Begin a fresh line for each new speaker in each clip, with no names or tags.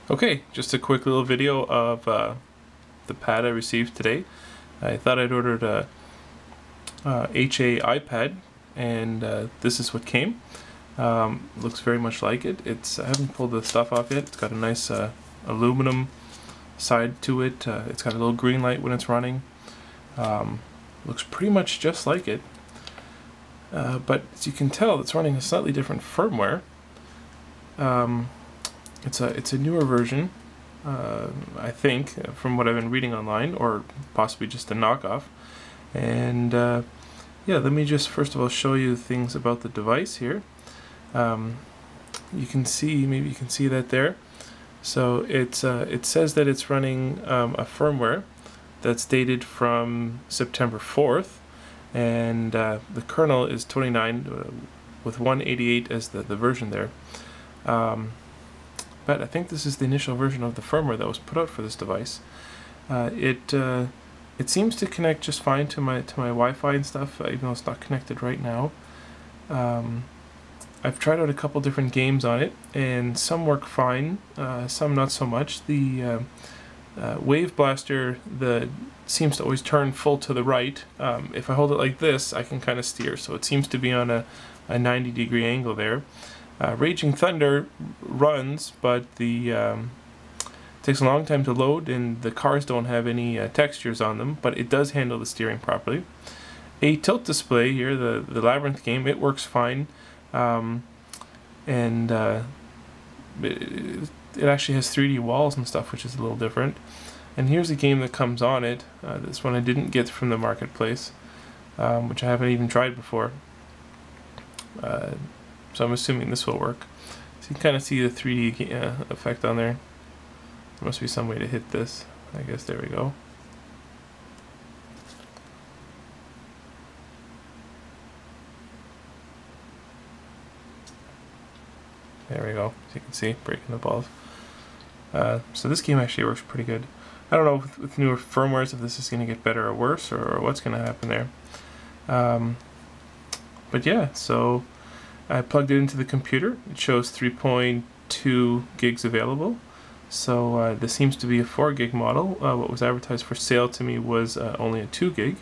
Okay, just a quick little video of the pad I received today. I thought I'd ordered a HA iPad, and this is what came. Looks very much like it. I haven't pulled the stuff off yet. It's got a nice aluminum side to it. It's got a little green light when it's running. Looks pretty much just like it. But as you can tell, it's running a slightly different firmware. It's a newer version, I think, from what I've been reading online, or possibly just a knockoff. And yeah, let me just first of all show you things about the device here. You can see, maybe you can see that there. So it says that it's running a firmware that's dated from September 4th, and the kernel is 29 with 188 as the version there. But I think this is the initial version of the firmware that was put out for this device. It seems to connect just fine to my Wi-Fi and stuff, even though it's not connected right now. I've tried out a couple different games on it, and some work fine, some not so much. The Wave Blaster seems to always turn full to the right. If I hold it like this, I can kind of steer, so it seems to be on a 90-degree angle there. Raging Thunder runs, but it takes a long time to load, and the cars don't have any textures on them, but it does handle the steering properly. A tilt display here, the Labyrinth game, it works fine, and it actually has 3D walls and stuff, which is a little different. And here's a game that comes on it. This one I didn't get from the marketplace, which I haven't even tried before. So I'm assuming this will work. So you can kind of see the 3D effect on there. There must be some way to hit this. I guess there we go. There we go. As you can see, breaking the balls. So this game actually works pretty good. I don't know with newer firmwares if this is going to get better or worse, or what's going to happen there. But yeah, so I plugged it into the computer. It shows 3.2 gigs available. So this seems to be a 4 gig model. What was advertised for sale to me was only a 2 gig.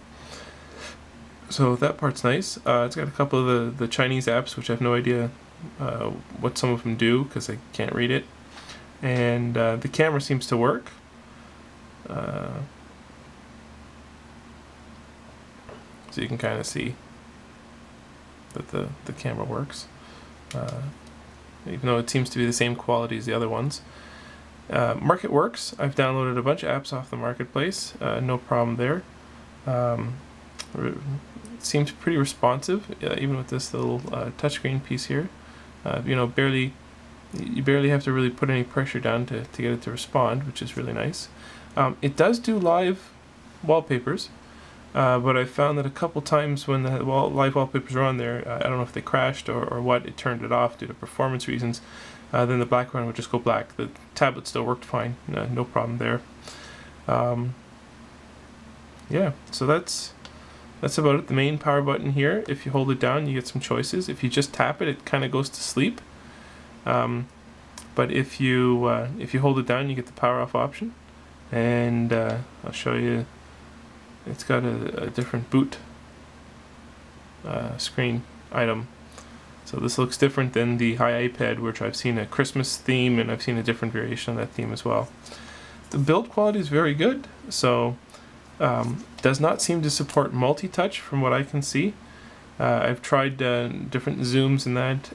So that part's nice. It's got a couple of the Chinese apps, which I have no idea what some of them do because I can't read it. And the camera seems to work. So you can kind of see that the camera works, even though it seems to be the same quality as the other ones. Market works. I've downloaded a bunch of apps off the marketplace, no problem there. It seems pretty responsive, even with this little touchscreen piece here. You know, you barely have to really put any pressure down to get it to respond, which is really nice. It does do live wallpapers. But I found that a couple times when the live wallpapers are on there, I don't know if they crashed or what, it turned it off due to performance reasons. Then the background would just go black. The tablet still worked fine, no problem there. Yeah, so that's about it. The main power button here, if you hold it down, you get some choices. If you just tap it, it kind of goes to sleep. But if you hold it down, you get the power off option. And I'll show you. It's got a different boot screen item. So this looks different than the Haipad, which I've seen a Christmas theme, and I've seen a different variation of that theme as well. The build quality is very good, so does not seem to support multi-touch from what I can see. I've tried different zooms in that,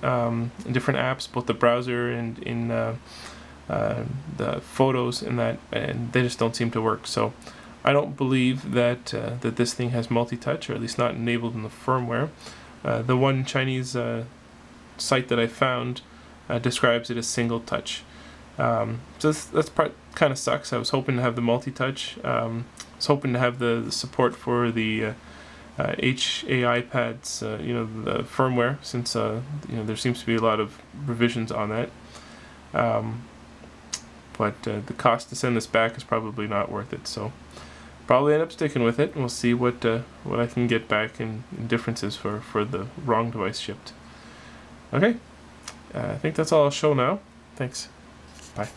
in different apps, both the browser and in the photos in that, and they just don't seem to work. So I don't believe that that this thing has multi-touch, or at least not enabled in the firmware. The one Chinese site that I found describes it as single touch. So that's part kind of sucks. I was hoping to have the multi-touch. I was hoping to have the support for the HA iPads, you know, the firmware, since you know, there seems to be a lot of revisions on that. But the cost to send this back is probably not worth it. So probably end up sticking with it, and we'll see what I can get back in differences for the wrong device shipped. Okay, I think that's all I'll show now. Thanks. Bye.